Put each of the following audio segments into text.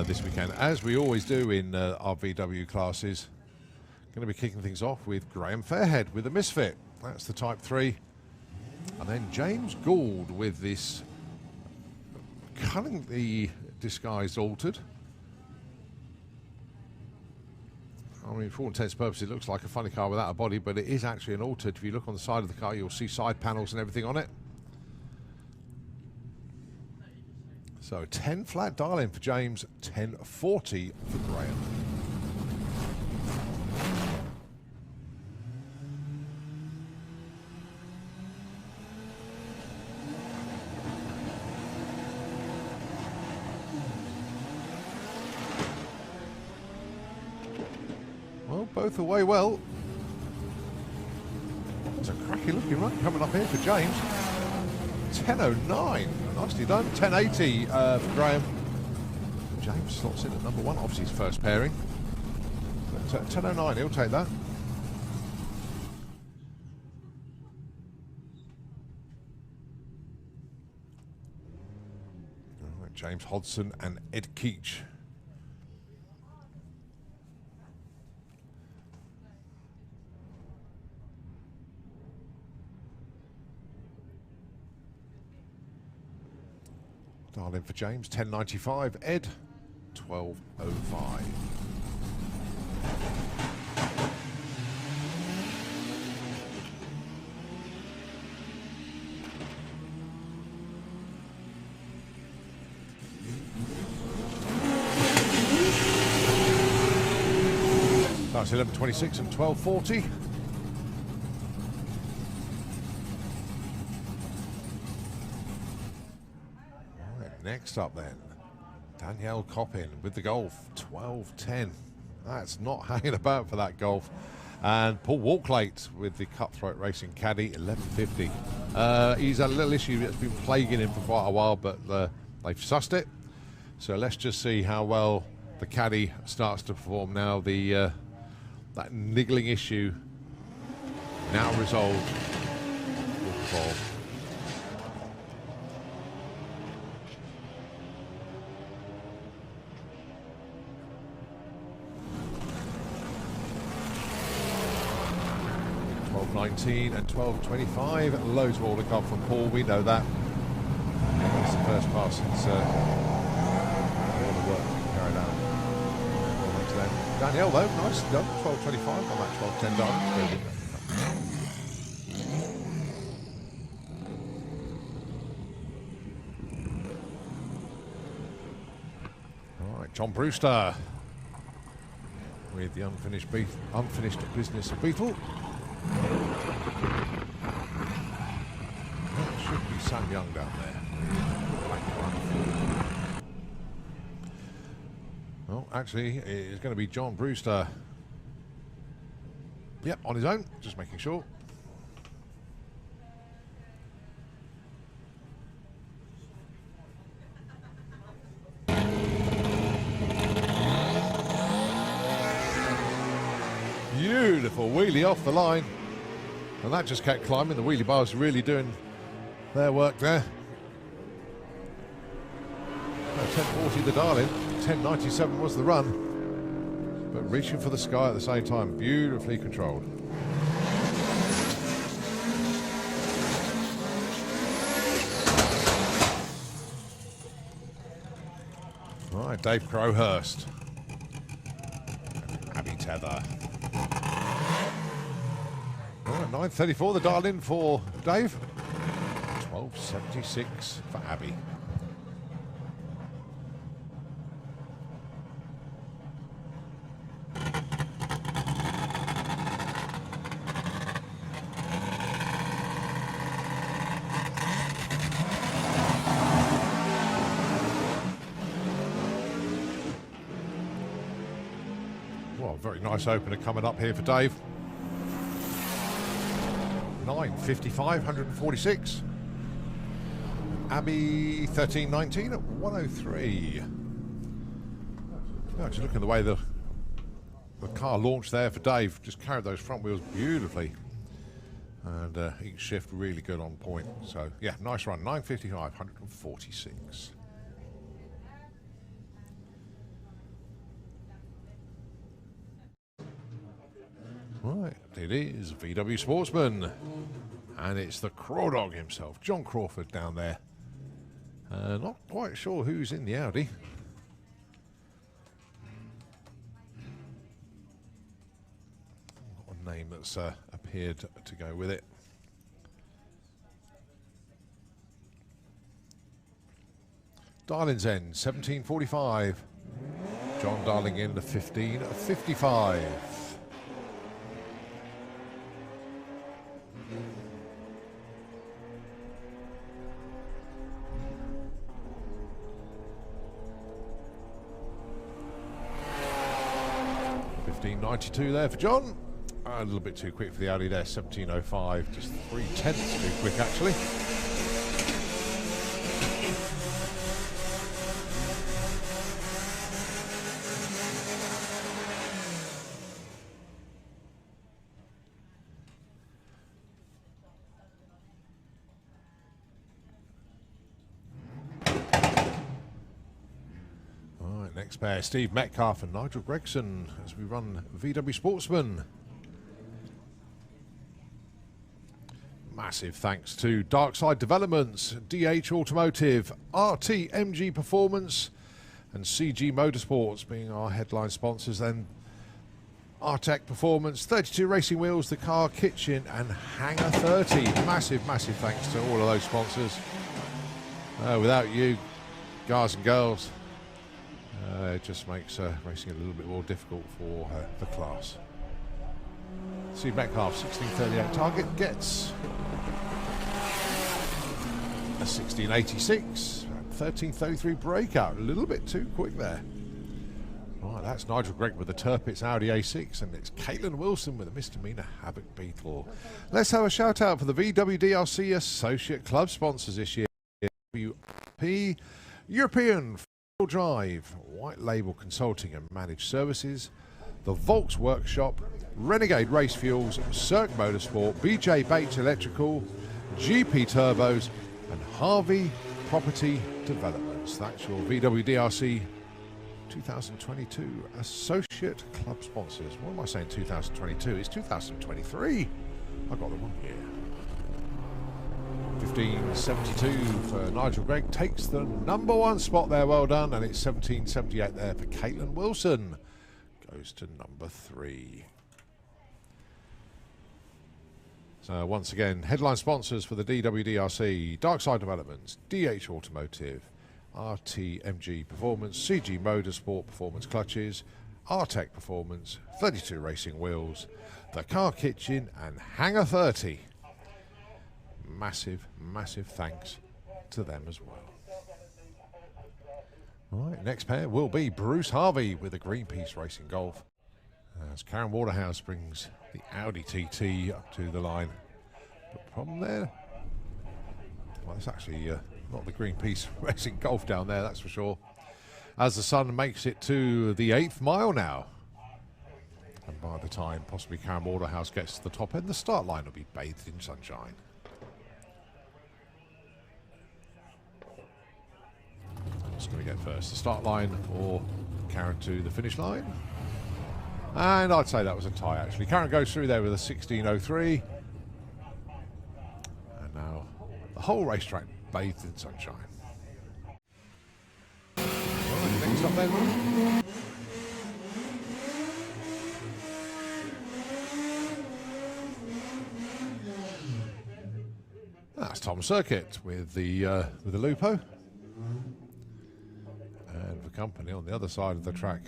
This weekend, as we always do in our VW classes. Going to be kicking things off with Graham Fairhead with the Misfit. That's the Type 3. And then James Gould with this cunningly disguised altered. I mean, for all intents and purposes, it looks like a funny car without a body, but it is actually an altered. If you look on the side of the car, you'll see side panels and everything on it. So 10 flat dial in for James, 1040 for Graham. Well, both away well. It's a cracky looking run coming up here for James. 10.09. Nicely done. 10.80 for Graham. James slots in at number one. Obviously his first pairing. But 10.09, he'll take that. All right, James Hodson and Ed Keach. Dial in for James, 10.95. Ed, 12.05. That's 11.26 and 12.40. Next up then, Danielle Coppin with the Golf, 12.10. That's not hanging about for that Golf. And Paul Walklate with the Cutthroat Racing Caddy, 11.50. He's had a little issue that's been plaguing him for quite a while, but they've sussed it. So let's just see how well the Caddy starts to perform now. The that niggling issue now resolved. $12.19 and $12.25. Loads more to come from Paul, we know that. It's the first pass since all the work carried out. Well done to them. Danielle though, nice done. 12.25 on that 12.10 dial. All right, John Brewster with the unfinished business of Beetle. That should be Sam Young down there. Well, actually, it's going to be John Brewster. Yep, on his own, just making sure. Beautiful wheelie off the line, and that just kept climbing. The wheelie bars really doing their work there. 10.40 the dial in, 10.97 was the run, but reaching for the sky at the same time. Beautifully controlled. Right, Dave Crowhurst. Abby Tether. Right, 9:34, the dial in for Dave. 12:76 for Abby. Well, very nice opener coming up here for Dave. 9:55, 146. Abby 13:19 at 103. Yeah, just looking at the way the car launched there for Dave, just carried those front wheels beautifully, and each shift really good on point. So yeah, nice run. 9:55, 146. Right, it is VW Sportsman, and it's the Crawdog himself, John Crawford, down there. Not quite sure who's in the Audi. Got a name that's appeared to go with it. Darling's end, 17:45. John Darling in the 15:55. 15:92 there for John. A little bit too quick for the Audi there, 17:05, just 3/10 too quick actually. Next pair, Steve Metcalf and Nigel Gregson as we run VW Sportsman. Massive thanks to Darkside Developments, DH Automotive, RTMG Performance and CG Motorsports being our headline sponsors. Then Artec Performance, 32 Racing Wheels, The Car Kitchen and Hangar 30. Massive thanks to all of those sponsors. Without you, guys and girls, it just makes racing a little bit more difficult for the class. Steve Metcalf, 16:38 target, gets a 16:86, 13:33 breakout, a little bit too quick there. Right, that's Nigel Gregg with the Turpitz Audi A6, and it's Caitlin Wilson with a misdemeanor Havoc Beetle. Let's have a shout out for the VWDRC Associate Club sponsors this year. WP, European Drive, White Label Consulting and Managed Services, the Volks Workshop, Renegade Race Fuels, Cirque Motorsport, BJ Bates Electrical, GP Turbos and Harvey Property Developments. That's your VWDRC 2022 Associate Club sponsors. What am I saying 2022? It's 2023. I got the wrong year. 15:72 for Nigel Gregg, takes the #1 spot there, well done, and it's 17:78 there for Caitlin Wilson, goes to #3. So once again, headline sponsors for the DWDRC, Darkside Developments, DH Automotive, RTMG Performance, CG Motorsport Performance Clutches, Artec Performance, 32 Racing Wheels, The Car Kitchen and Hangar 30. Massive thanks to them as well. Right, next pair will be Bruce Harvey with the Greenpeace Racing Golf, as Karen Waterhouse brings the Audi TT up to the line. But the problem there, well, it's actually not the Greenpeace Racing Golf down there, that's for sure, as the sun makes it to the 8th mile now. And by the time possibly Karen Waterhouse gets to the top end, the start line will be bathed in sunshine. What's going to get first, the start line or Karen to the finish line? And I'd say that was a tie actually. Karen goes through there with a 16:03, and now the whole racetrack bathed in sunshine. Right, Next up then. That's Tom Circuit with the Lupo. And the company on the other side of the track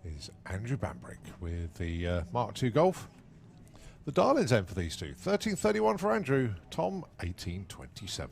is Andrew Bambrick with the Mark II Golf. The dial-ins end for these two. 13.31 for Andrew, Tom 18.27.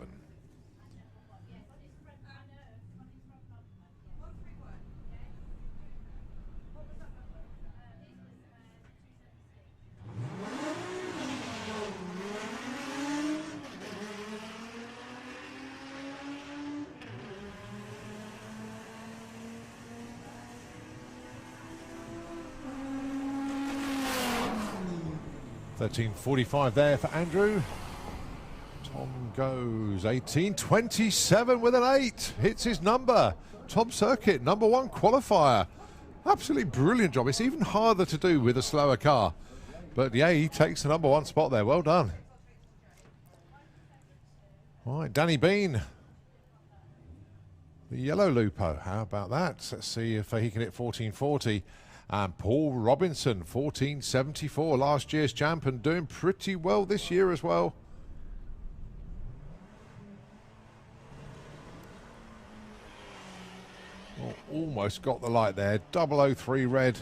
$13.45 there for Andrew. Tom goes 18.27 with an 8. Hits his number. Tom Circuit, #1 qualifier. Absolutely brilliant job. It's even harder to do with a slower car. But yeah, he takes the #1 spot there. Well done. All right, Danny Bean. The yellow Lupo. How about that? Let's see if he can hit 14.40. And Paul Robinson, 14.74, last year's champ, and doing pretty well this year as well. Oh, almost got the light there. 003 red.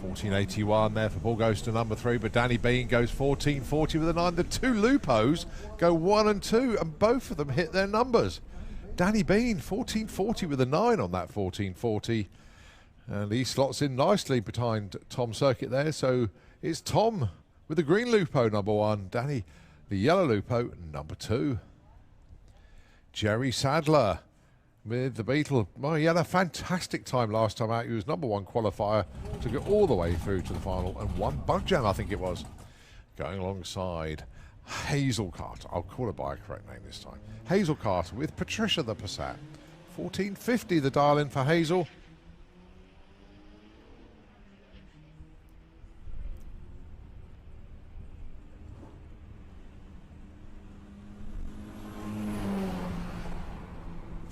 $14.81 there for Paul, goes to #3, but Danny Bean goes 14.40 with a 9. The two Lupos go 1 and 2, and both of them hit their numbers. Danny Bean, 14.40 with a 9 on that 14.40. And he slots in nicely behind Tom Circuit there, so it's Tom with the green Lupo #1, Danny, the yellow Lupo #2. Jerry Sadler with the Beetle. Well, he had a fantastic time last time out. He was #1 qualifier, took it all the way through to the final and won Bug Jam, I think it was. Going alongside Hazel Carter. I'll call her by a correct name this time. Hazel Carter with Patricia the Passat. 14.50 the dial-in for Hazel.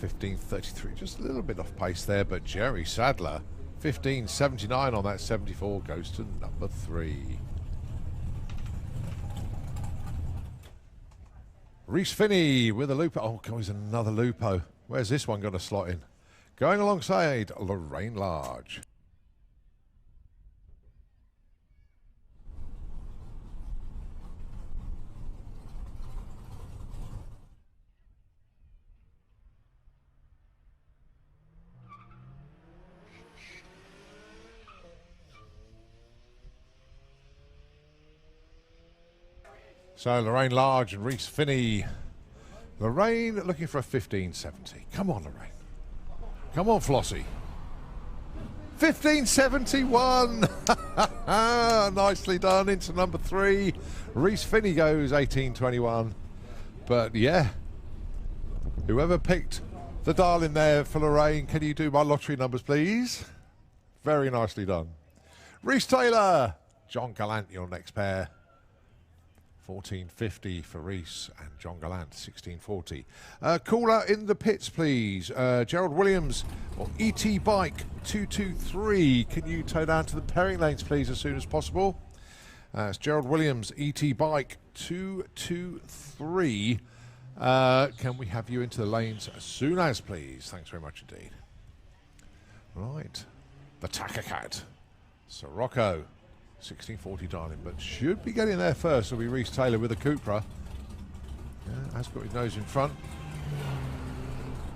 $15.33, just a little bit off pace there, but Jerry Sadler, 15.79 on that 74, goes to #3. Reese Finney with a Lupo. Oh, God, he's another Lupo. Where's this one going to slot in? Going alongside Lorraine Large. So Lorraine Large and Reese Finney. Lorraine looking for a 15.70. Come on, Lorraine. Come on, Flossie. 15.71. Nicely done into #3. Reese Finney goes 18.21. But yeah, whoever picked the dial in there for Lorraine, can you do my lottery numbers, please? Very nicely done. Reese Taylor, John Gallant, your next pair. 14.50 for Reese and John Gallant, 16.40. Caller in the pits, please. Gerald Williams or ET Bike 223. Can you tow down to the pairing lanes, please, as soon as possible? It's Gerald Williams, ET Bike 223. Can we have you into the lanes as soon as, please? Thanks very much indeed. Right. The Takakat. Sirocco. 16.40 darling, but should be getting there first. Will be Reese Taylor with a Cupra. Yeah, has got his nose in front,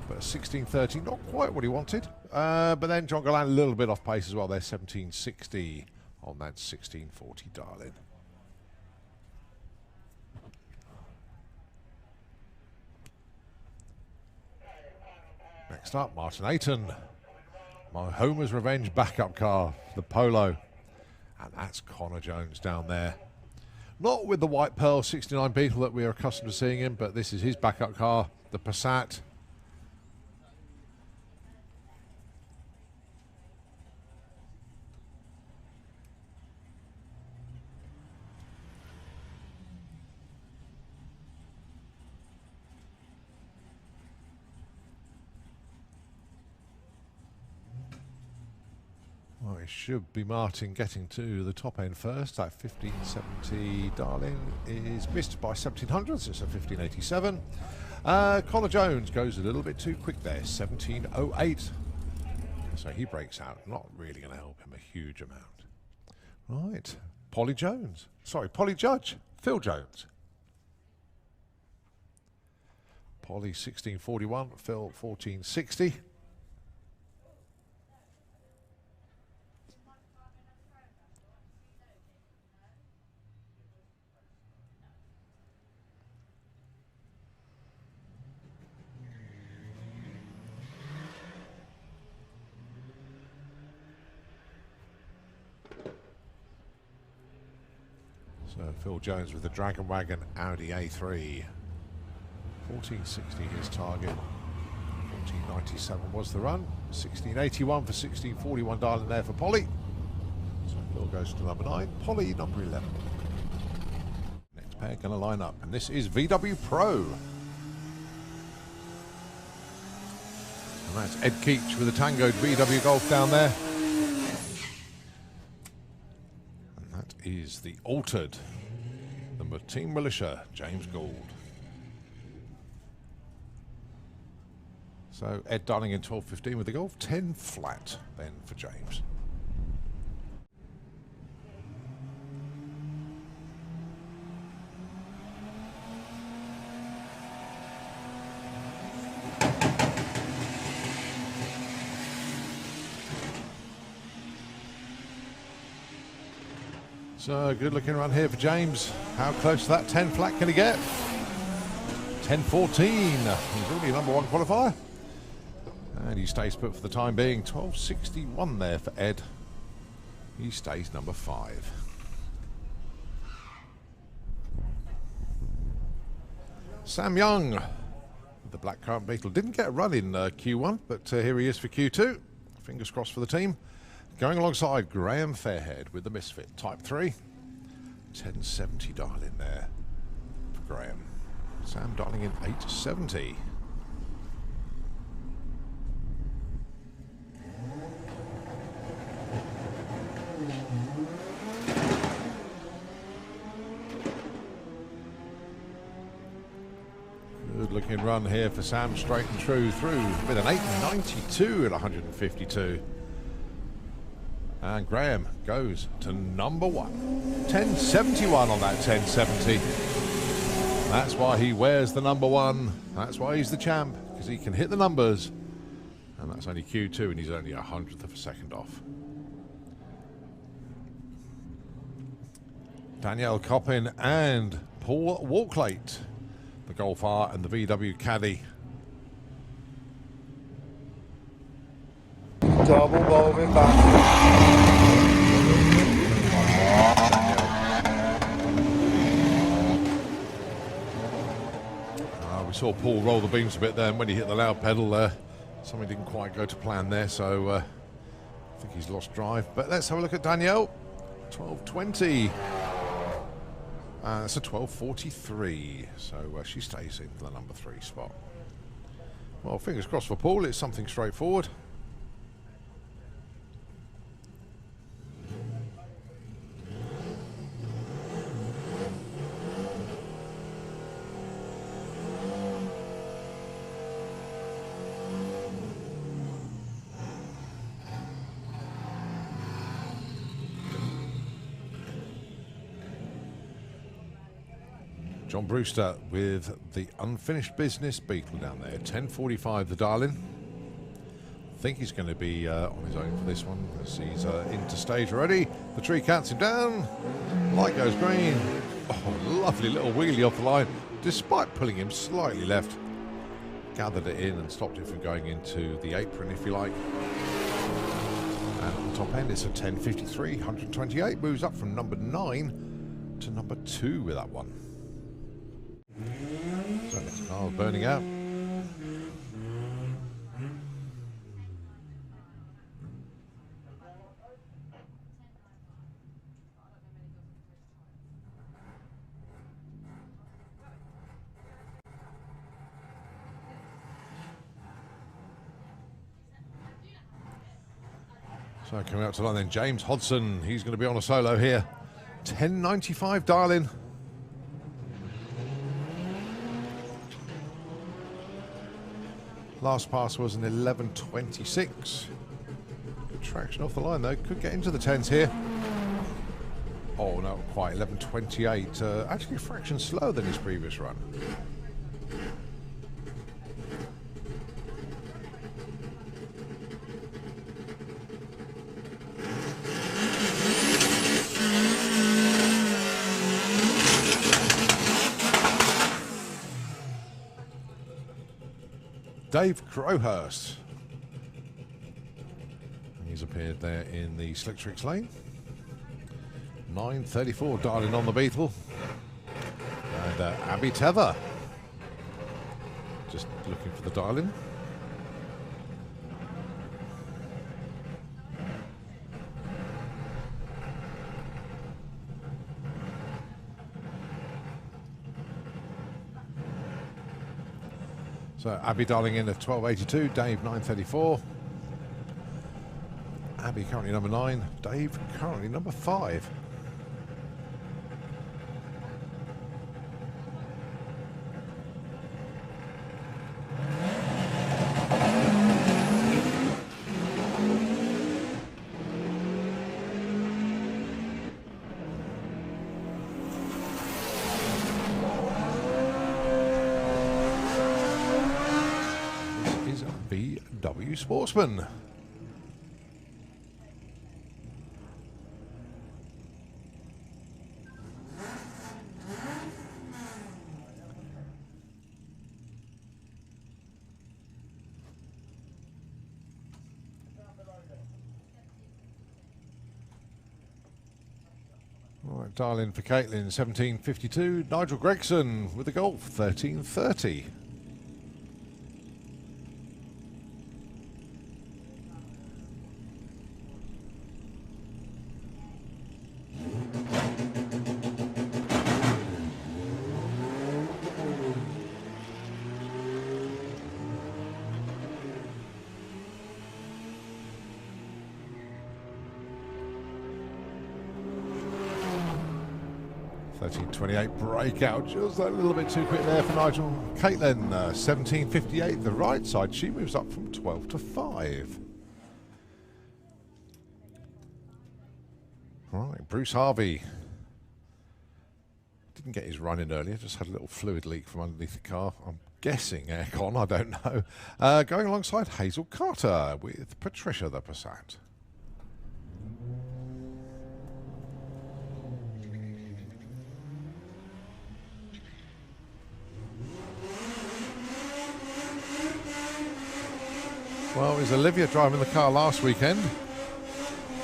but 16.30, not quite what he wanted. But then John Gallant a little bit off pace as well. They're 17.60 on that 16.40 darling. Next up, Martin Ayton, my Homer's Revenge backup car, the Polo. And that's Connor Jones down there. Not with the White Pearl 69 Beetle that we are accustomed to seeing him, but this is his backup car, the Passat. Well, it should be Martin getting to the top end first. That 1570 Darling is missed by 1700s. It's a 1587. Connor Jones goes a little bit too quick there, 1708. So he breaks out. Not really going to help him a huge amount. Right, Polly Jones. Sorry, Polly Judge. Phil Jones. Polly 1641, Phil 1460. So Phil Jones with the Dragon Wagon Audi A3. 1460 his target. 1497 was the run. 1681 for 1641 Darling there for Polly. So Phil goes to number 9. Polly number 11. Next pair going to line up, and this is VW Pro. And that's Ed Keach with a tangoed VW Golf down there. Is the altered, the Team Militia, James Gould. So Ed Darling in 12.15 with the Golf, 10 flat then for James. So good looking run here for James. How close to that 10 flat can he get? 10.14. He's already number 1 qualifier. And he stays put for the time being. 12.61 there for Ed. He stays number 5. Sam Young, the Black Currant Beetle, didn't get a run in Q1, but here he is for Q2. Fingers crossed for the team. Going alongside Graham Fairhead with the Misfit Type 3. 1070 Darling there for Graham. Sam Darling in 870. Good looking run here for Sam, straight and true through with an 892 at 152. And Graham goes to number 1. 1071 on that 1070. That's why he wears the number 1. That's why he's the champ, because he can hit the numbers. And that's only Q2, and he's only 100th of a second off. Danielle Coppin and Paul Walklate, the Golf R and the VW Caddy. Double bowling back. We saw Paul roll the beams a bit there, and when he hit the loud pedal, something didn't quite go to plan there, so I think he's lost drive. But let's have a look at Danielle. 12.20. That's a 12.43, so she stays in the number 3 spot. Well, fingers crossed for Paul. It's something straightforward. John Brewster with the Unfinished Business Beetle down there. 10.45 the Darling. I think he's going to be on his own for this one, because he's into stage already. The tree counts him down. Light goes green. Oh, lovely little wheelie off the line, despite pulling him slightly left. Gathered it in and stopped it from going into the apron, if you like. And at the top end, it's a 10.53. 128 moves up from number 9 to number 2 with that one. So next car burning out. So coming up to line then, James Hodson. He's going to be on a solo here. 10.95 dial-in. Last pass was an 11.26. Good traction off the line though. Could get into the 10s here. Oh, no, quite. 11.28. Actually a fraction slower than his previous run. Dave Crowhurst. He's appeared there in the Slick Tricks lane. 9.34 dialing on the Beetle. And Abby Tether. Just looking for the dial-in. So Abby dialing in at 12.82, Dave 9.34. Abby currently number 9, Dave currently number 5. VW Sportsman. All right, dial in for Caitlin, 17.52. Nigel Gregson with the Golf, 13.30. Breakout, just that little bit too quick there for Nigel. Caitlin, 17.58, the right side, she moves up from 12 to 5. Right, Bruce Harvey. Didn't get his run in earlier, just had a little fluid leak from underneath the car. I'm guessing aircon, I don't know. Going alongside Hazel Carter with Patricia the Passat. Well, it was Olivia driving the car last weekend.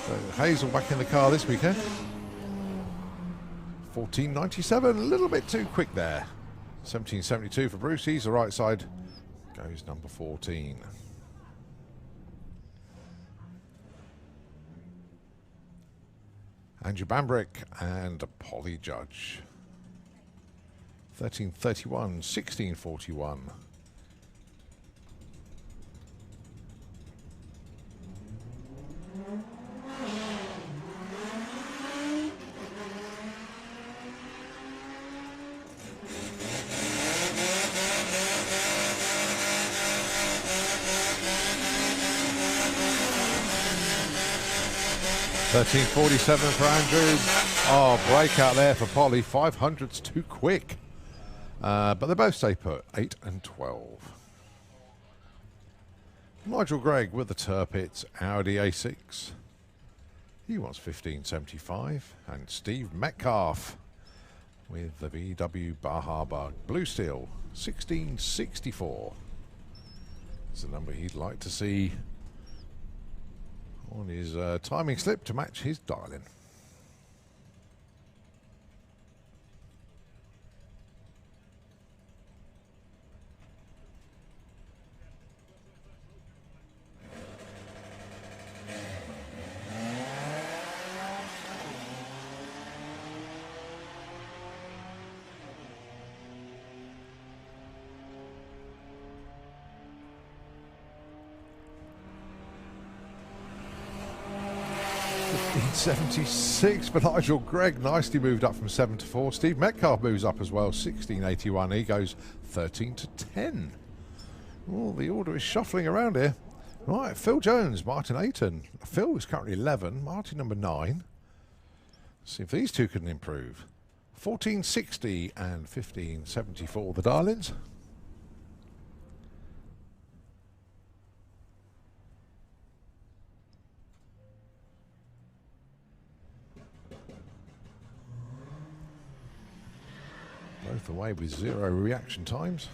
So Hazel back in the car this weekend. 14.97, a little bit too quick there. 17.72 for Bruce. He's the right side. Goes number 14. Andrew Bambrick and Polly Judge. 13.31, 16.41. 13.47 for Andrew. Oh, breakout there for Polly. 500's too quick. But they both stay put. 8 and 12. Nigel Gregg with the Turpitz Audi A6. He wants 15.75. And Steve Metcalf with the VW Bar Harbor Blue Steel. 16.64. It's the number he'd like to see on his timing slip to match his dial-in. 1576 for Nigel Gregg, nicely moved up from 7 to 4. Steve Metcalf moves up as well, 1681. He goes 13 to 10. Oh, the order is shuffling around here. Right, Phil Jones, Martin Ayton. Phil is currently 11, Martin number 9. Let's see if these two can improve. 1460 and 1574, the Darlings. Both away with 0 reaction times.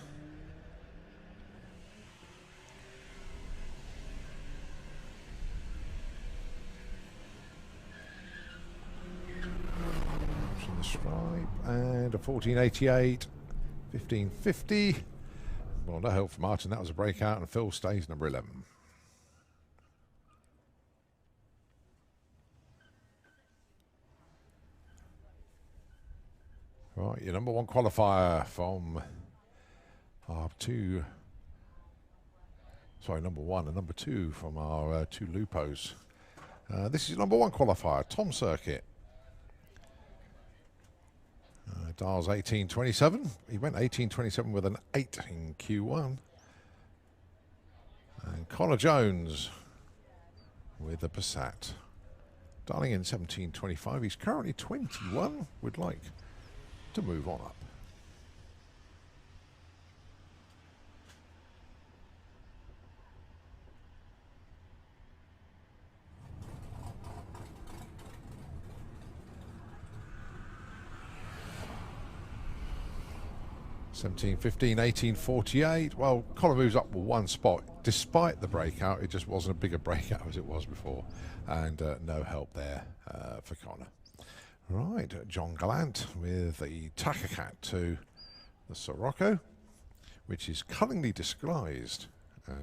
The stripe and a 1488, 1550. Well, no help for Martin. That was a breakout, and Phil stays number 11. Right, your number 1 qualifier from our number 1 and number 2 from our 2 Lupos. This is number 1 qualifier, Tom Circuit. Dials 1827. He went 1827 with an 8 in Q1. And Connor Jones with the Passat. Darling in 1725. He's currently 21. Would like to move on up. $17.15, $18.48. Well, Connor moves up 1 spot. Despite the breakout, it just wasn't a bigger breakout as it was before. And no help there for Connor. Right, John Gallant with the Takacat to the Sirocco, which is cunningly disguised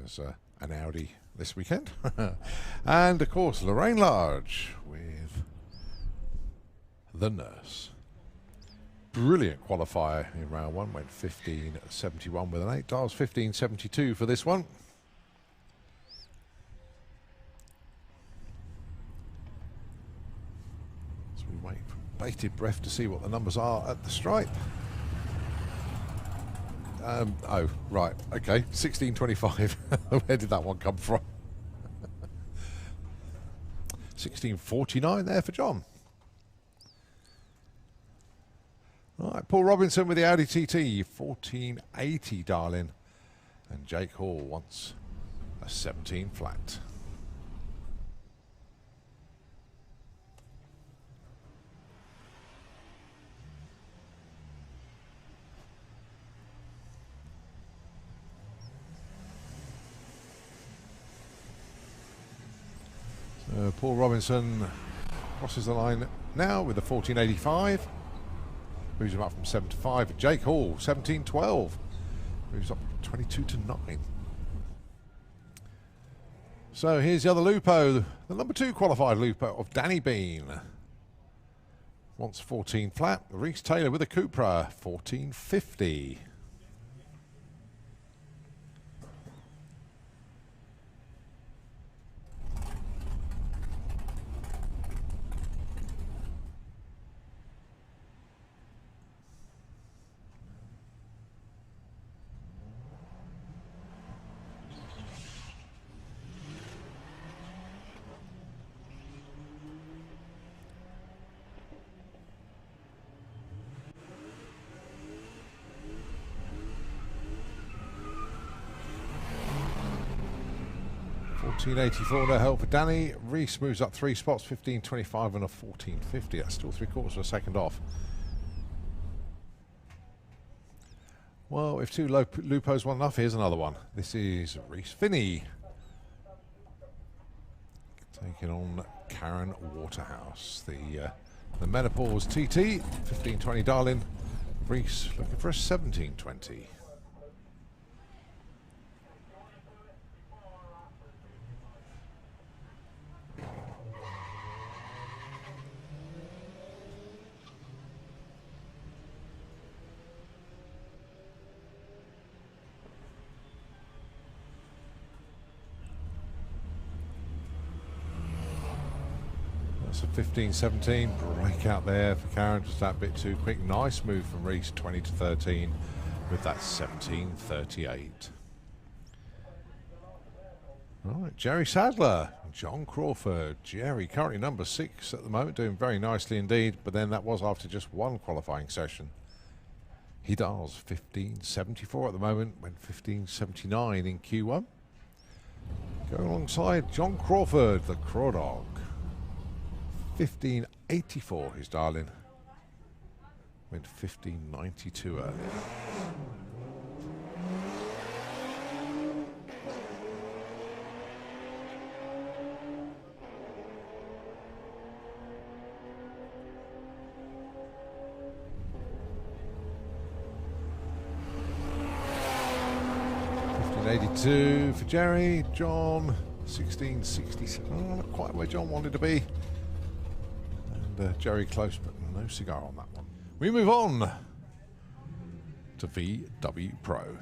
as an Audi this weekend. And, of course, Lorraine Large with the Nurse. Brilliant qualifier in round 1, went 15.71 with an 8. Dials 15.72 for this one. So we wait for bated breath to see what the numbers are at the stripe. Oh, right, okay, 16.25. Where did that one come from? 16.49 there for John. All right, Paul Robinson with the Audi TT, 1480, darling. And Jake Hall wants a 17 flat. So Paul Robinson crosses the line now with the 1485. Moves him up from 7 to 5. Jake Hall, 17-12. Moves up 22 to 9. So here's the other Lupo, the number 2 qualified Lupo of Danny Bean. Wants 14 flat. Reese Taylor with a Cupra, 1450. $14.84, no help for Danny. Reese moves up 3 spots, 15.25 and a 14.50. That's still 3/4 of a second off. Well, if 2 Lupos weren't enough, here's another one. This is Reese Finney taking on Karen Waterhouse. The Menopause TT, 15.20, darling. Reese looking for a 17.20. So 15-17, breakout there for Karen, just that bit too quick. Nice move from Reese, 20-13 with that 17-38. All right, Jerry Sadler, John Crawford. Jerry currently number 6 at the moment, doing very nicely indeed, but then that was after just one qualifying session. He does 15.74 at the moment, went 15.79 in Q1. Going alongside John Crawford, the Craw Dog. 15.84 his darling. Went 15.92 earlier. $82 for Jerry. John, 16.67. Oh, not quite where John wanted to be. And Jerry close, but no cigar on that one. We move on to VW Pro.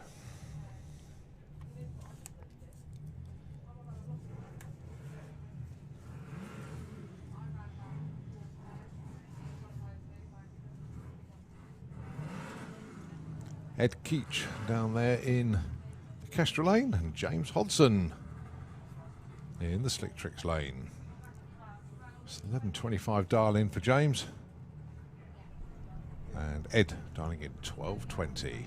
Ed Keach down there in Kestrel lane, and James Hodson in the Slick Tricks lane. It's 11.25 dial in for James, and Ed dialing in 12.20.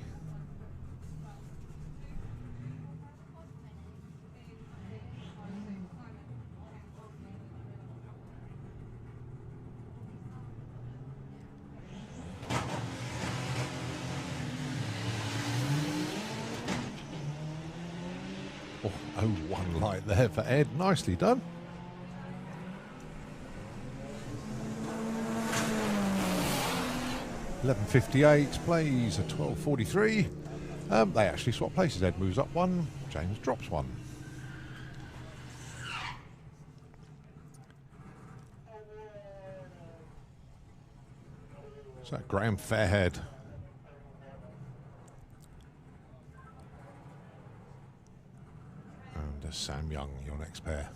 Oh, 1 light there for Ed. Nicely done. $11.58 plays at 12.43. They actually swap places. Ed moves up 1, James drops 1. So Graham Fairhead. And Sam Young, your next pair.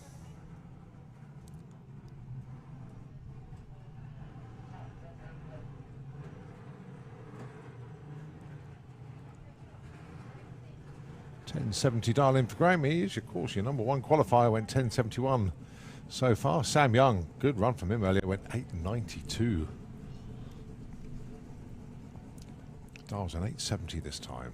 $10.70 dial in for Graham. He is, of course, your number 1 qualifier. Went 10.71 so far. Sam Young, good run from him earlier. Went 8.92. Dials an 8.70 this time.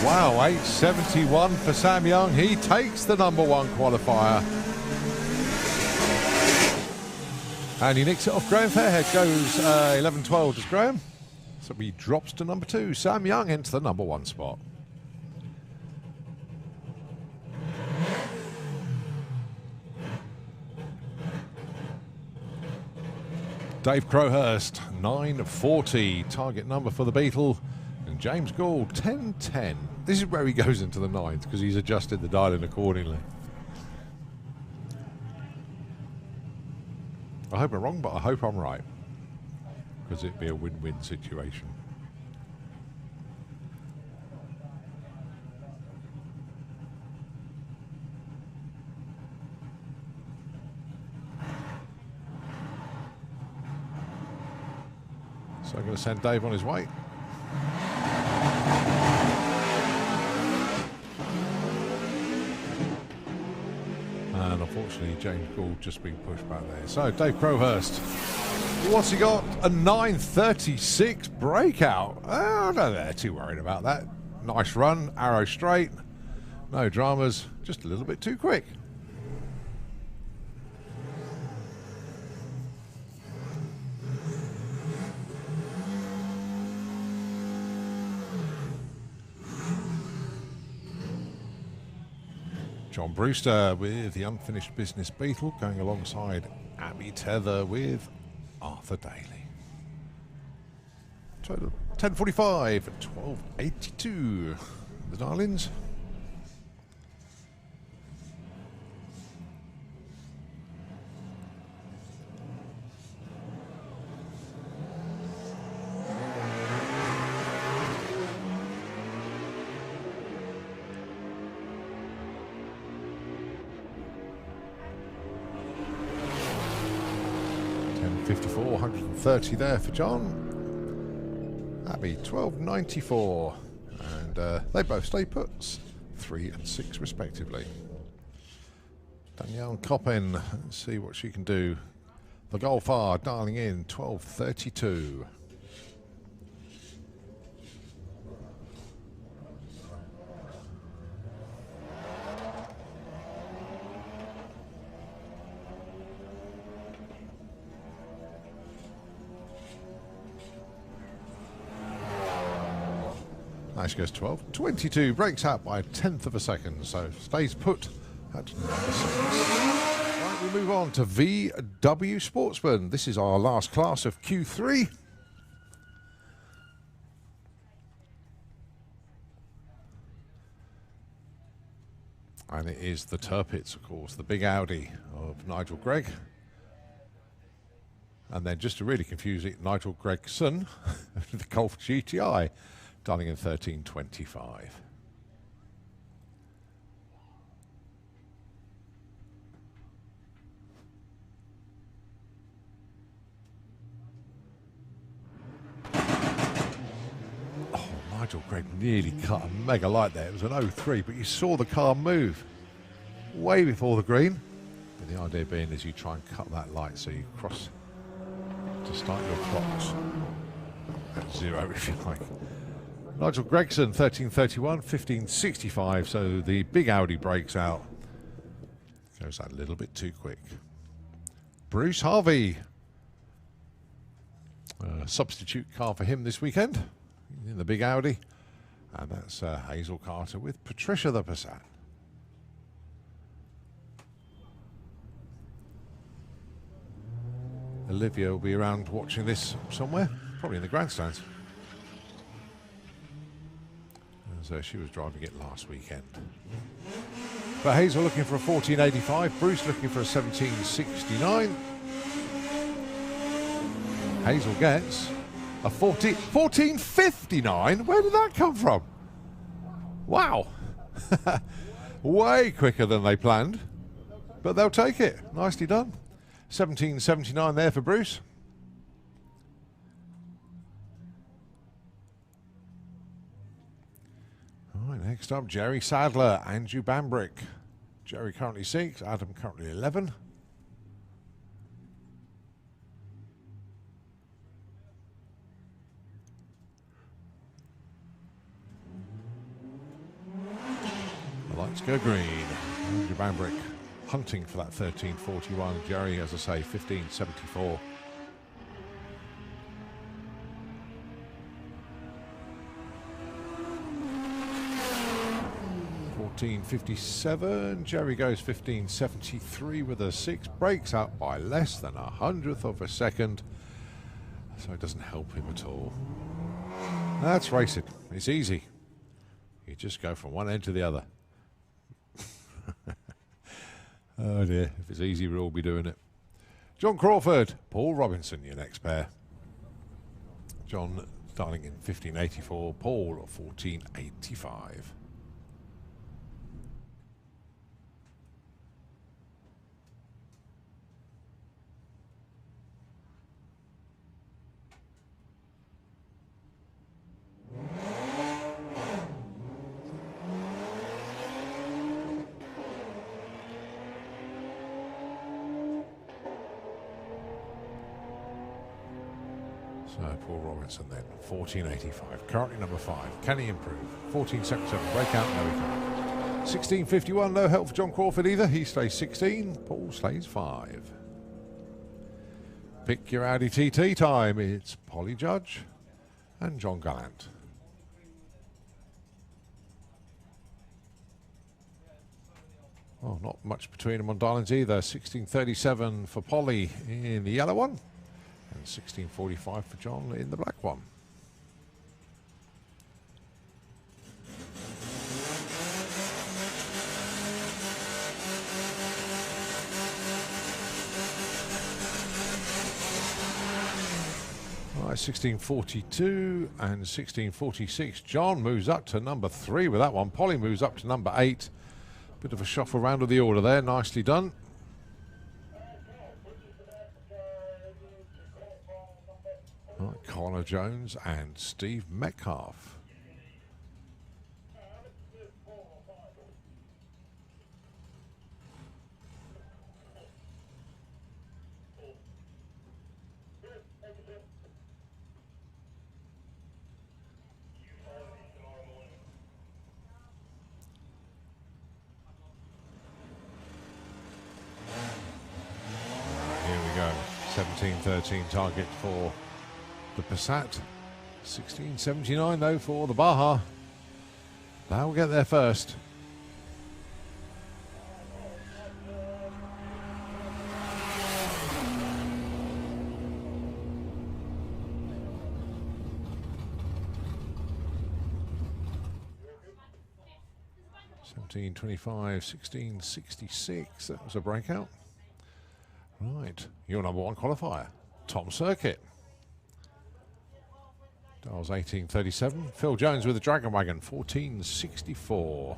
Wow, 8.71 for Sam Young. He takes the number 1 qualifier. And he nicks it off Graham Fairhead. Goes 11.12 does Graham. So he drops to number 2. Sam Young into the number 1 spot. Dave Crowhurst, 9.40. Target number for the Beetle. And James Gould, 10.10. This is where he goes into the 9s because he's adjusted the dial in accordingly. I hope I'm wrong, but I hope I'm right, because it'd be a win-win situation. So I'm going to send Dave on his way. And unfortunately, James Gould just been pushed back there. So Dave Crowhurst, what's he got? A 9.36 breakout. Oh, no, they're too worried about that. Nice run, arrow straight. No dramas, just a little bit too quick. John Brewster with the Unfinished Business Beetle, going alongside Abby Tether with Arthur Daly. Total 10.45 at 12.82. The dial-ins. 10.54, 130 there for John. That'd be 12.94. And they both stay puts, 3 and 6 respectively. Danielle Coppin, let's see what she can do. The Golf R dialing in 12.32. Now she goes 12.22, breaks out by 1/10 of a second, so stays put at number 6. Right, we move on to VW Sportsman. This is our last class of Q3. And it is the Turpits, of course, the big Audi of Nigel Gregg. And then just to really confuse it, Nigel Gregson, the Golf GTI, dialing in 13.25. Oh, Nigel Gregg nearly cut a mega light there. It was an 03, but you saw the car move way before the green. But the idea being is you try and cut that light so you cross to start your clocks at 0, if you like. Nigel Gregson, 13.31, 15.65, so the big Audi breaks out. Goes that a little bit too quick. Bruce Harvey. Substitute car for him this weekend in the big Audi. And that's Hazel Carter with Patricia the Passat. Olivia will be around watching this somewhere, probably in the grandstands. So she was driving it last weekend. But Hazel looking for a 14.85. Bruce looking for a 17.69. Hazel gets a 14.59. Where did that come from? Wow. Way quicker than they planned. But they'll take it. Nicely done. 17.79 there for Bruce. Next up, Jerry Sadler, Andrew Bambrick. Jerry currently 6, Adam currently 11. The lights go green. Andrew Bambrick hunting for that 13.41. Jerry, as I say, 15.74. 14.57. Jerry goes 15.73 with a 6. Breaks out by less than 1/100th of a second. So it doesn't help him at all. That's racing. It's easy. You just go from one end to the other. Oh dear. If it's easy, we'll all be doing it. John Crawford, Paul Robinson, your next pair. John starting in 15.84. Paul 14.85. So Paul Robinson then, 14.85. Currently number 5. Can he improve? 14.77. Breakout, no he can't. 16.51. No help for John Crawford either. He stays 16. Paul stays 5. Pick your Audi TT time. It's Polly Judge and John Gallant. Oh, not much between them on dialings either. 16.37 for Polly in the yellow one. And 16.45 for John in the black one. All right, 16.42 and 16.46. John moves up to number 3 with that one. Polly moves up to number 8. Bit of a shuffle around of the order there. Nicely done. Right, Connor Jones and Steve Metcalf. Here we go. 17-13 target for the Passat. 16.79 though for the Baja. They'll get there first. $17.25, $16.66. That was a breakout. Right, your number one qualifier, Tom Circuit. Dials 18.37. Phil Jones with the Dragon Wagon, 14.64.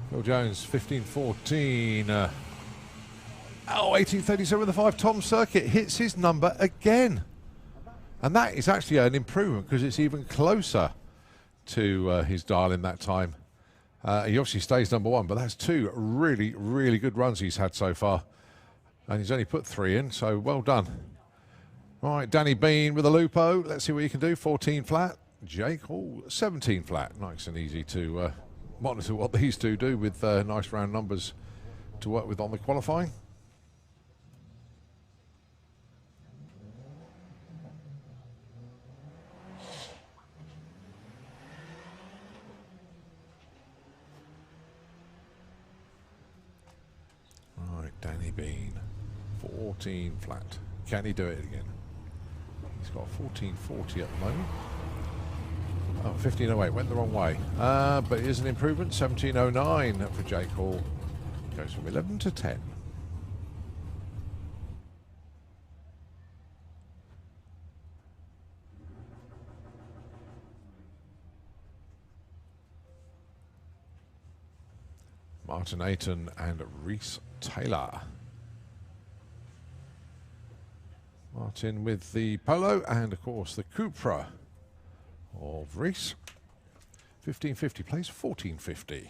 Phil Jones, 15.14. 18.37 with the 5. Tom Circuit hits his number again. And that is actually an improvement because it's even closer to his dial in that time. He obviously stays number one, but that's two really, really good runs he's had so far. And he's only put 3 in, so well done. Right, Danny Bean with a Lupo. Let's see what you can do. 14 flat. Jake Hall, 17 flat. Nice and easy to monitor what these two do with nice round numbers to work with on the qualifying. Right, Danny Bean, 14 flat. Can he do it again? He's got 14.40 at the moment. Oh, 15.08, went the wrong way. But it is an improvement, 17.09 for Jake Hall. Goes from 11 to 10. Martin Ayton and Reese Taylor. Martin with the Polo and, of course, the Cupra of Reese. 15.50 plays 14.50.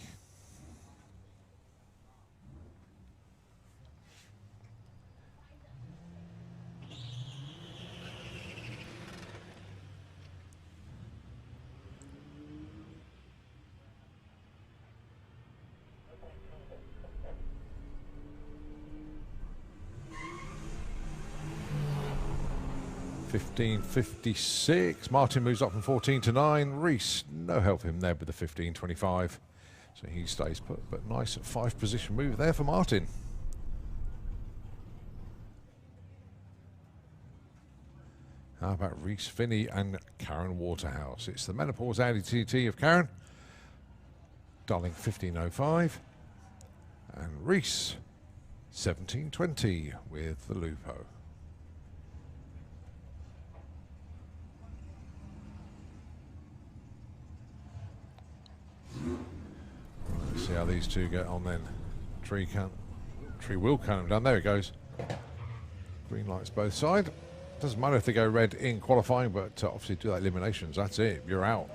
$15.56. Martin moves up from 14 to 9. Reese, no help him there with the 15.25. So he stays put, but nice 5 position move there for Martin. How about Reese Finney and Karen Waterhouse? It's the Menopause Audi TT of Karen. Darling 15.05. And Reese 17.20 with the Lupo. Let's see how these two get on then. Tree will count them down. There it goes. Green lights both sides. Doesn't matter if they go red in qualifying, but obviously do that eliminations. That's it. You're out.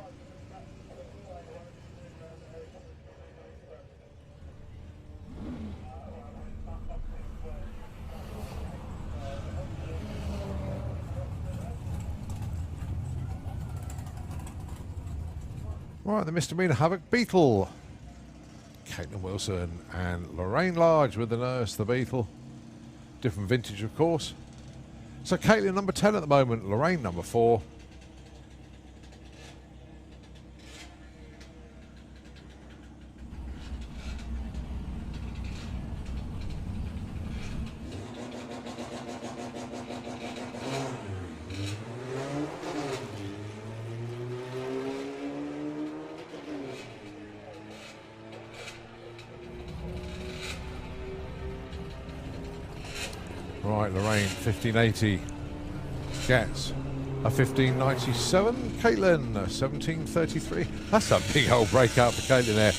Right, the Misdemeanor Havoc Beetle. Caitlin Wilson and Lorraine Large with the Nurse, the Beetle. Different vintage, of course. So Caitlin number 10 at the moment, Lorraine number 4. Right, Lorraine, 1580 gets a 1597. Caitlin, 1733. That's a big old breakout for Caitlin there.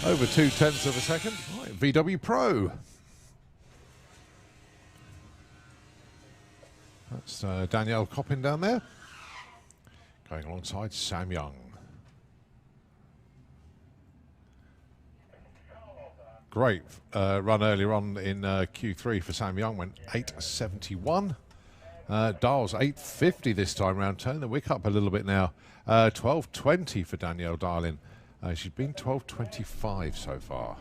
Over 0.2 of a second. Right, VW Pro. That's Danielle Coppin down there. Going alongside Sam Young. Great run earlier on in Q3 for Sam Young. Went 8.71. Dials 8.50 this time round. Turning the wick up a little bit now. 12.20 for Danielle Darlin. She's been 12.25 so far.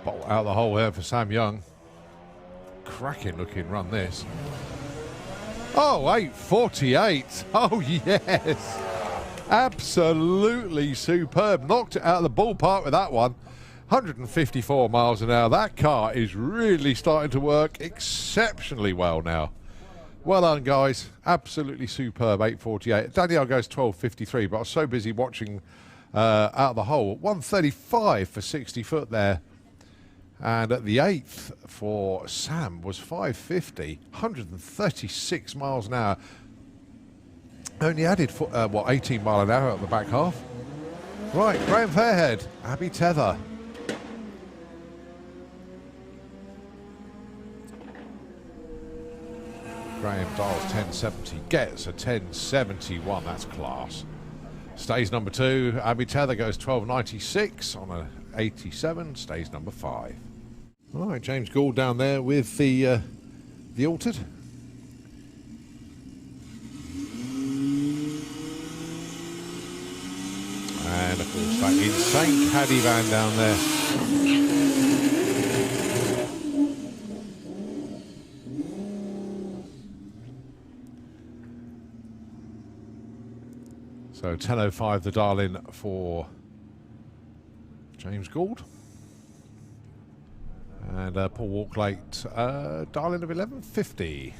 Bottle out of the hole here for Sam Young. Cracking looking run this. Oh, 8.48. Oh, yes. Absolutely superb. Knocked it out of the ballpark with that one. 154 miles an hour. That car is really starting to work exceptionally well now. Well done, guys. Absolutely superb. 8.48. Danielle goes 12.53, but I was so busy watching out of the hole. 135 for 60 foot there. And at the 8th for Sam was 5.50, 136 miles an hour. Only added, 18 mile an hour at the back half. Right, Graham Fairhead, Abby Tether. Graham dials 1070, gets a 1071, that's class. Stays number 2, Abby Tether goes 1296 on a 87, stays number 5. All right, James Gould down there with the altered. And of course that insane caddy van down there. So 10.05 the dial-in for James Gould. And Paul Walklate, dial-in of 11.50.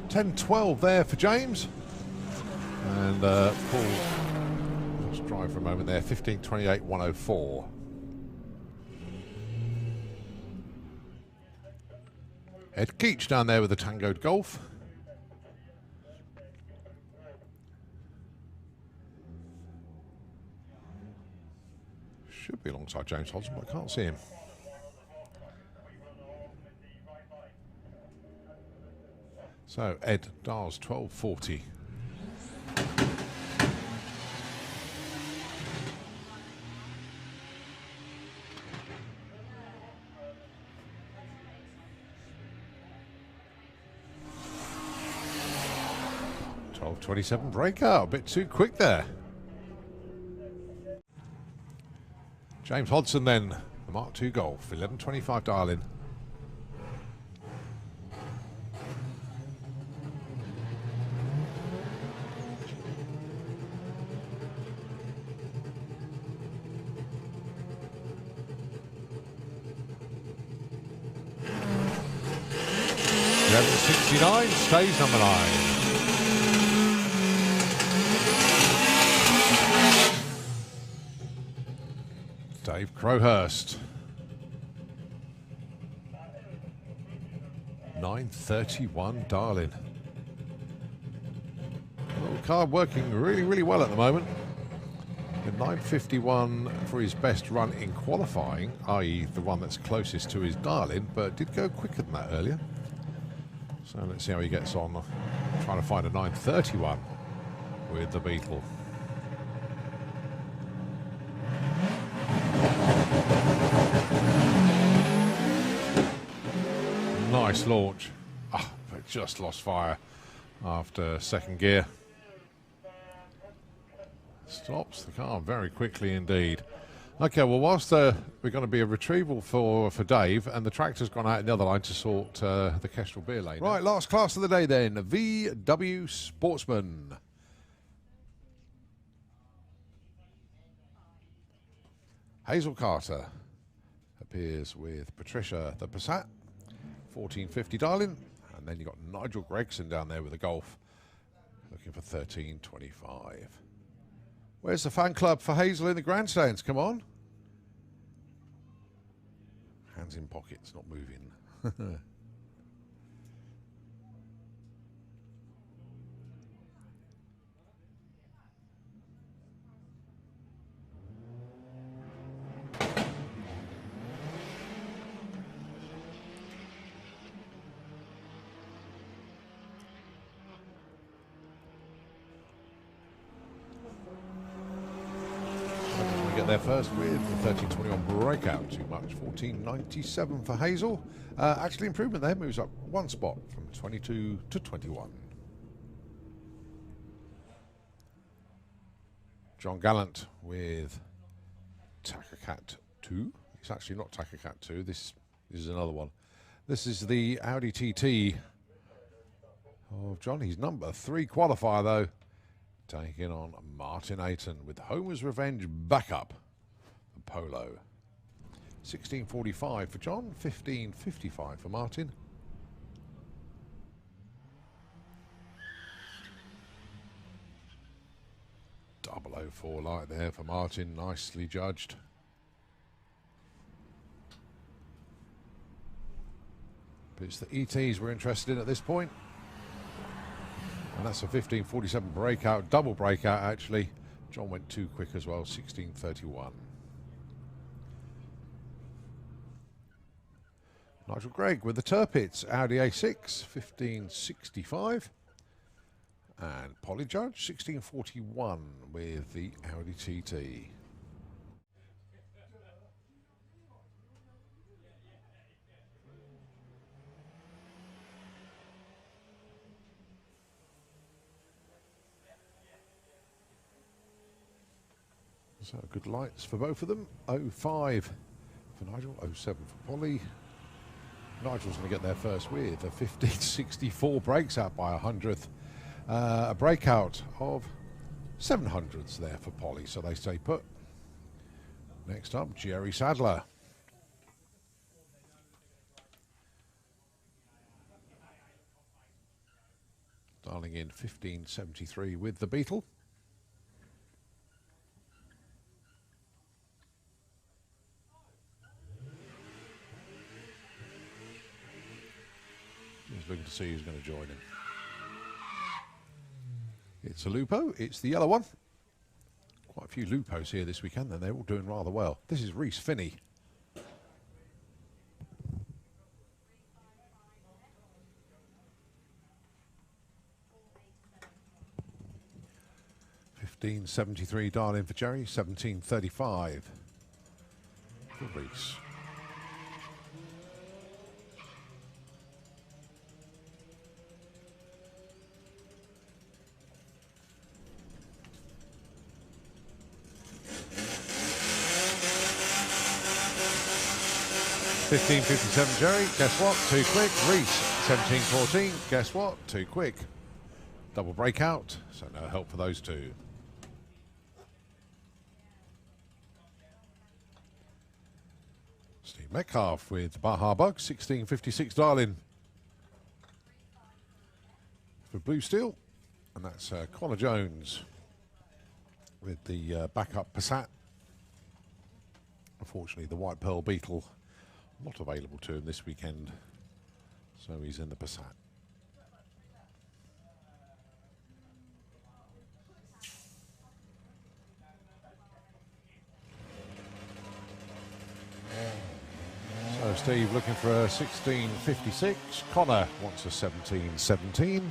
$10.12 there for James. And Paul, let's drive for a moment there, 15.28, 104. Ed Keach down there with the Tangoed Golf. Should be alongside James Hodgson, but I can't see him. So Ed dials 12.40. $12.27 breakout, a bit too quick there. James Hodgson then, the Mark II Golf, 11.25 dial-in. $11.69, stays number 9. Dave Crowhurst. 9.31 dial-in. Well, car working really, really well at the moment. With 9.51 for his best run in qualifying, i.e. the one that's closest to his dial-in, but did go quicker than that earlier. So let's see how he gets on trying to find a 9.31 with the Beetle. Nice launch. Oh, but just lost fire after second gear. Stops the car very quickly indeed. Okay, well, whilst we're going to be a retrieval for Dave, and the tractor's gone out in the other line to sort the Kestrel beer lane. Right, last class of the day then, VW Sportsman. Hazel Carter appears with Patricia the Passat, 1450 darling, and then you've got Nigel Gregson down there with the Golf, looking for 1325. Where's the fan club for Hazel in the grandstands? Come on. Hands in pockets, not moving. Get there first with the 1321 breakout. Too much. 1497 for Hazel. Actually, improvement there, moves up one spot from 22 to 21. John Gallant with Takacat 2. It's actually not Takacat 2. This is another one. This is the Audi TT of John. He's number 3 qualifier though. Taking on Martin Ayton with Homer's Revenge backup. The Polo. 1645 for John, 1555 for Martin. .004 light there for Martin, nicely judged. But it's the ETs we're interested in at this point. And that's a 1547 breakout, double breakout actually. John went too quick as well, 1631. Nigel Gregg with the Turpits, Audi A6, 1565. And Polly Judge, 1641 with the Audi TT. So good lights for both of them. 05 for Nigel, 07 for Polly. Nigel's going to get there first with a 1564, breaks out by 100th. A breakout of 700ths there for Polly, so they stay put. Next up, Jerry Sadler. Dialing in 1573 with the Beetle. He's looking to see who's going to join him. It's a Lupo. It's the yellow one. Quite a few Lupos here this weekend, and they're all doing rather well. This is Reese Finney. $15.73 darling for Jerry. $17.35 for Reese. $15.57 Jerry, guess what? Too quick. Reese, $17.14, guess what? Too quick. Double breakout, so no help for those two. Steve Metcalf with Baja Bug, $16.56 darling for Blue Steel. And that's Connor Jones with the backup Passat. Unfortunately, the White Pearl Beetle not available to him this weekend, so he's in the Passat. So Steve looking for a 16.56. Connor wants a 17.17.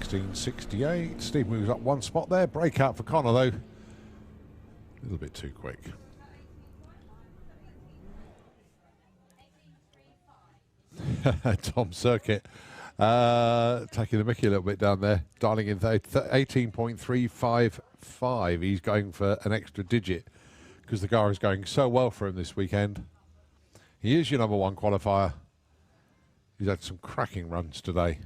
1668. Steve moves up one spot there. Breakout for Connor, though. A little bit too quick. Tom Circuit taking the mickey a little bit down there. Dialing in 18.355. He's going for an extra digit because the car is going so well for him this weekend. He is your number one qualifier. He's had some cracking runs today.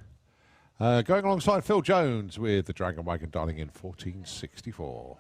Going alongside Phil Jones with the Dragon Wagon, dialing in 1464.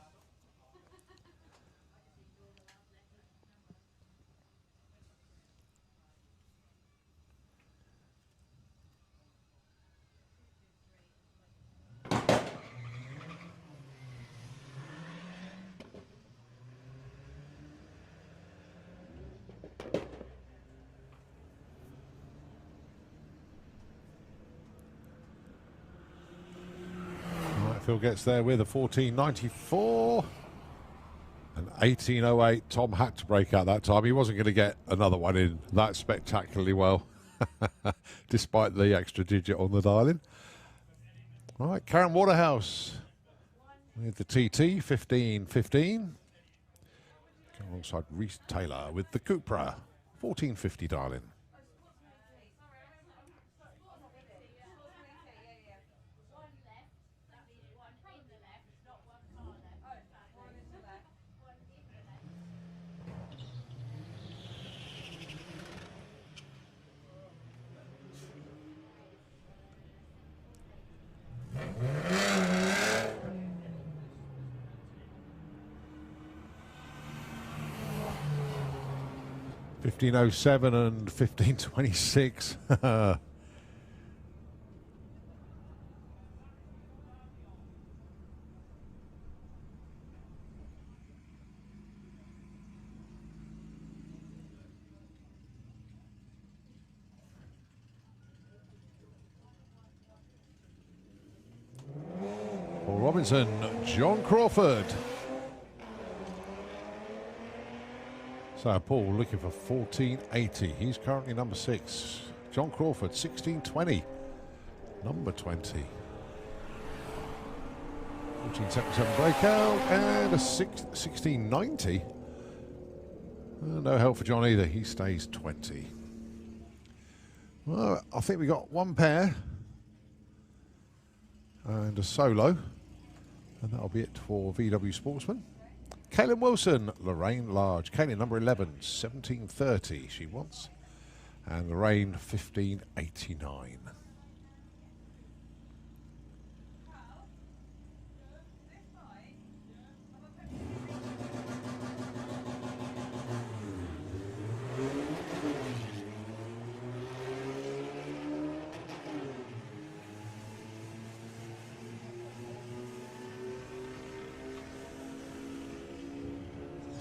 Phil gets there with a 1494 and 1808. Tom had to break out that time. He wasn't going to get another one in that spectacularly well, despite the extra digit on the dialing. All right, Karen Waterhouse with the TT 1515. Alongside Reese Taylor with the Cupra 1450 dialing. $15.07 and $15.26. Paul Robinson, John Crawford. So Paul looking for 1480. He's currently number 6. John Crawford 1620, number 20. 1477 breakout and a 1690. No help for John either. He stays 20. Well, I think we got one pair and a solo, and that'll be it for VW Sportsman. Kaylin Wilson, Lorraine Large. Kaylin, number 11, 1730 she wants. And Lorraine, 1589.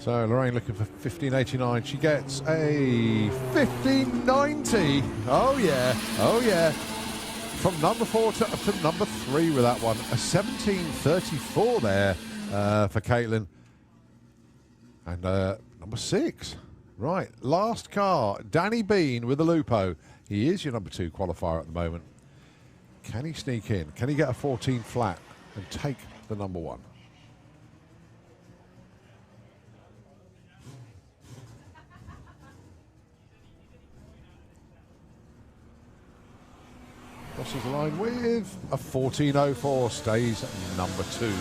So Lorraine looking for 1589. She gets a 1590. Oh yeah, oh yeah. From number 4 to number 3 with that one. A 1734 there for Caitlin. And number 6. Right, last car. Danny Bean with the Lupo. He is your number 2 qualifier at the moment. Can he sneak in? Can he get a 14 flat and take the number 1? Crosses the line with a 1404, stays number 2.